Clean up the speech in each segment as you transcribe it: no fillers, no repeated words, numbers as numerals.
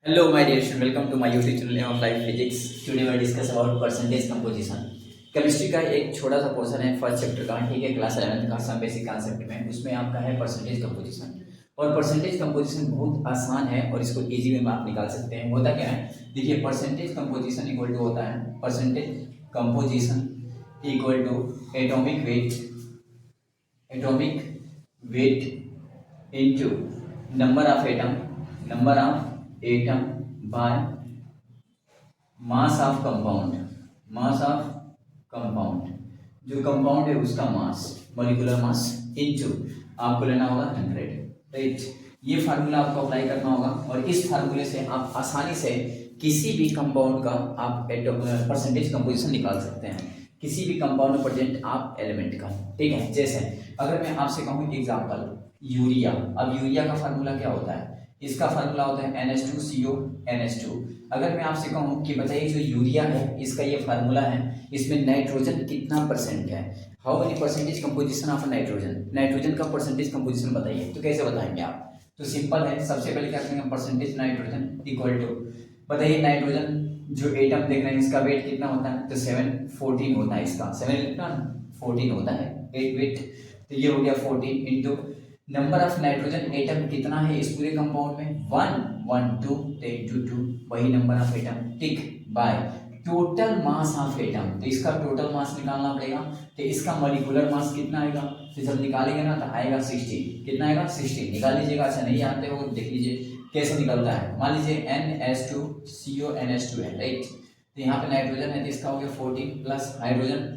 Hello, my dear student. Welcome to my YouTube channel Aim of Life Physics. Today we will discuss about percentage composition. Chemistry का एक छोटा सा portion है first chapter का, ठीक है, क्लास 11th का सम बेसिक कॉन्सेप्ट में। उसमें आपका है परसेंटेज कंपोजिशन। और परसेंटेज कंपोजिशन बहुत आसान है और इसको इजी में आप निकाल सकते हैं। होता क्या है, देखिए, परसेंटेज कंपोजिशन इक्वल टू होता है percentage composition equal to atomic weight into number of atom by mass of compound जो कंपाउंड है उसका मास, मॉलिक्यूलर मास इनटू आपको लेना होगा 100, राइट। ये फार्मूला आपको अप्लाई करना होगा और इस फार्मूले से आप आसानी से किसी भी कंपाउंड का आप परसेंटेज कंपोजिशन निकाल सकते हैं, किसी भी कंपाउंड में प्रेजेंट आप एलिमेंट का, ठीक है। जैसे अगर मैं आपसे कहूँ एग्जांपल यूरिया, अब यूरिया का फार्मूला क्या होता है, इसका फार्मूला होता है NH2CO NH2। अगर मैं आपसे कहूँ कि बताइए जो यूरिया है इसका ये फार्मूला है, इसमें नाइट्रोजन कितना परसेंट है, how many percentage composition of nitrogen का परसेंटेज कंपोजिशन बताइए, तो कैसे बताएंगे आप। तो सिंपल है, सबसे पहले क्या करेंगे, परसेंटेज नाइट्रोजन इक्वल टू, बताइए नाइट्रोजन जो एटम देख रहे हैं इसका वेट कितना होता है, तो 714 होता है, इसका 7 इलेक्ट्रॉन 14 होता है 8 वेट, तो ये हो गया 14 into number of nitrogen atom कितना है इस पूरे कंपाउंड में 1 1 2 10 2 वही नंबर ऑफ एटम, ठीक, by total mass of atom. तो इसका टोटल मास निकालना पड़ेगा, तो इसका मॉलिक्यूलर मास कितना आएगा, तो जब निकालेंगे ना तो आएगा 16, कितना आएगा 16, निकाल लीजिएगा। अच्छा नहीं जानते हो देख लीजिए कैसे निकलता है। मान लीजिए NH2CO NH2 है, राइट, तो यहाँ पे नाइट्रोजन है तो इसका हो गया 14 प्लस हाइड्रोजन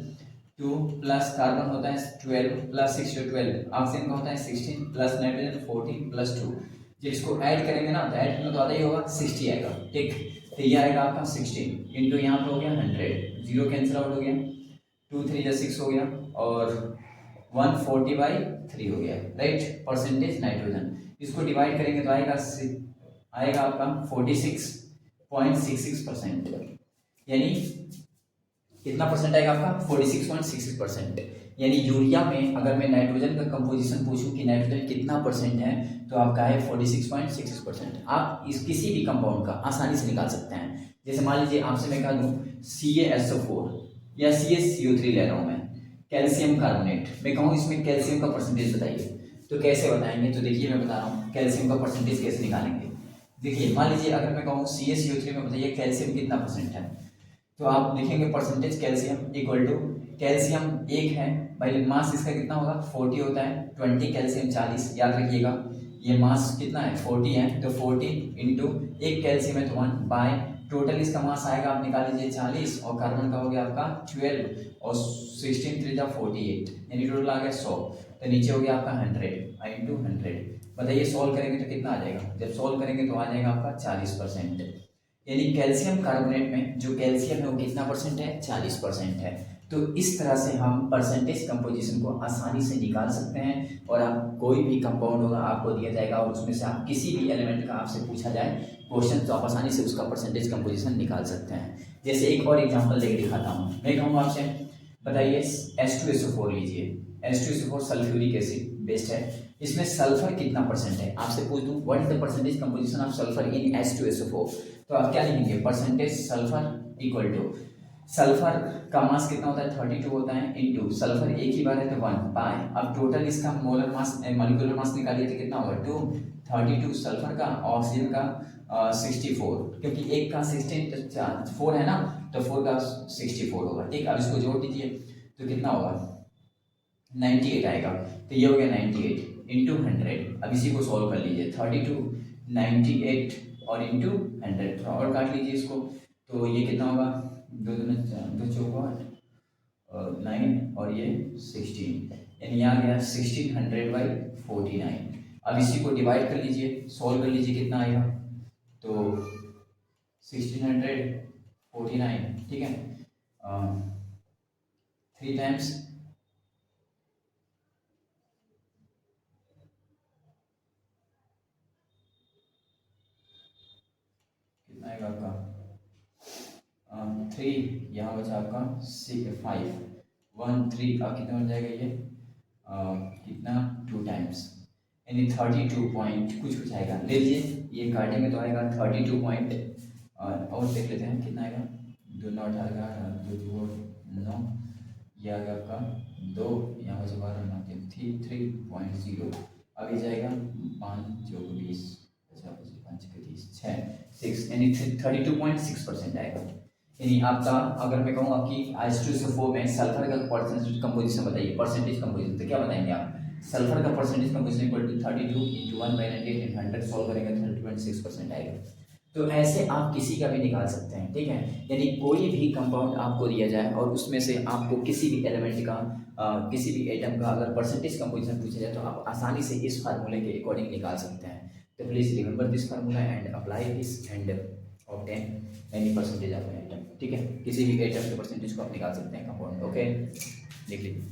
2 प्लस कार्बन होता है 12 प्लस 6 12, ऑक्सीजन का होता है 16 प्लस नाइट्रोजन 14 प्लस 2। जब इसको ऐड करेंगे ना तो ऐड करना तो आता ही होगा 60 आएगा, ठीक। तो ये आएगा आपका 16 इंटू यहाँ पे हो गया 100, जीरो कैंसिल आउट हो गया, 2 3 6 हो गया और 140/3 हो गया, राइट, परसेंटेज नाइट्रोजन। इसको डिवाइड करेंगे तो आएगा आपका 46.66%, यानी कितना परसेंट आएगा आपका 46.66%। यानी यूरिया में अगर मैं नाइट्रोजन का कंपोजिशन पूछूं कि नाइट्रोजन कितना परसेंट है तो आपका है 46.66%। आप इस किसी भी कंपाउंड का आसानी से निकाल सकते हैं। जैसे मान लीजिए आपसे मैं कह दूं CaSO4 या CaCO3 ले रहा हूं मैं, कैल्शियम कार्बोनेट, मैं कहूँ इसमें कैल्शियम का परसेंटेज बताइए, तो कैसे बताएंगे, तो देखिए मैं बता रहा हूँ कैल्शियम का परसेंटेज कैसे निकालेंगे। देखिए मान लीजिए अगर मैं कहूँ CaCO3 में बताइए कैल्शियम कितना परसेंट है, तो आप लिखेंगे percentage calcium equal to, calcium 1 है भाई, मास इसका कितना होगा 40 होता है, 20 कैल्शियम 40, याद रखिएगा ये मास कितना है 40 है, तो 40 इंटू एक कैल्शियम है तो 1 बाय टोटल इसका मास आएगा, आप निकाल लीजिए 40 और कार्बन का हो गया आपका 12 और 16 3 48, यानी टोटल आ गया 100, तो नीचे हो गया आपका 100 इंटू 100। बताइए सॉल्व करेंगे तो कितना आ जाएगा, जब सॉल्व करेंगे तो आ जाएगा आपका 40%, यानी कैल्शियम कार्बोनेट में जो कैल्शियम है वो कितना परसेंट है 40% है। तो इस तरह से हम परसेंटेज कंपोजिशन को आसानी से निकाल सकते हैं और आप कोई भी कंपाउंड होगा आपको दिया जाएगा और उसमें से आप किसी भी एलिमेंट का आपसे पूछा जाए क्वेश्चन तो आप आसानी से उसका परसेंटेज कंपोजिशन निकाल सकते हैं। जैसे एक और एग्जाम्पल लेके दिखाता हूँ, मैं कहूँ आपसे बताइए H2SO4 लीजिए, H2SO4 सल्फ्यूरिक एसिड बेस्ड है, इसमें सल्फर कितना परसेंट है, आपसे पूछ दूं what is the percentage composition of sulphur in H2SO4, तो आप क्या लिखेंगे percentage sulphur equal to, sulphur का मास कितना होता है 32 होता है इंटू सल्फर एक ही बार है तो 1 बाय, अब टोटल इसका मोलर मास मॉलिक्यूलर मास निकालिए तो कितना होगा 2, 32 सल्फर का, ऑक्सीजन का 64, क्योंकि एक का 4 है ना तो 4 का 64 होगा, ठीक। अब इसको जोड़ दीजिए तो कितना होगा 98 आएगा, तो ये हो गया 98 इंटू 100। अब इसी को सॉल्व कर लीजिए 32 98 और इंटू 100, थोड़ा और काट लीजिए इसको, तो ये कितना होगा 2 2 2 4 9 और ये 16, यानी यहाँ गया 1600/49। अब इसी को डिवाइड कर लीजिए, सॉल्व कर लीजिए कितना आएगा, तो 1649, ठीक है, 3 टाइम्स कितना आएगा आपका 3, यहाँ बचा आपका 5 1 3, अब कितना बन जाएगा ये कितना 2 टाइम्स, यानी 32 पॉइंट कुछ आएगा, ले लीजिए ये काटेंगे तो आएगा 32 पॉइंट, और देख लेते हैं कितना आएगा। 2 9 आएगा, 2 2 9, ये आ गया आपका 2, यहाँ से 12 9 3.0। अभी जाएगा 5 4 20, 5 30 6 यानी 32.6% आएगा। यानी आपका अगर मैं कहूँगा कि H2SO4 में सल्फर का परसेंटेज कंपोजिशन बताइए, परसेंटेज कंपोजिशन, तो क्या बताएंगे आप? सल्फर का percentage composition equal to 32 into 1/98 in 100 solve करेंगे 30.6% आएगा। तो ऐसे आप किसी का भी निकाल सकते हैं, ठीक है। यानी कोई भी कंपाउंड आपको दिया जाए और उसमें से आपको किसी भी एलिमेंट का किसी भी एटम का अगर परसेंटेज कंपोजिशन पूछा जाए तो आप आसानी से इस फार्मूले के अकॉर्डिंग निकाल सकते हैं। तो please remember this formula and apply this and obtain any percentage of atom, ठीक है। किसी भी एटम के परसेंटेज को आप निकाल सकते हैं कंपाउंड, ओके। लिख लीजिए।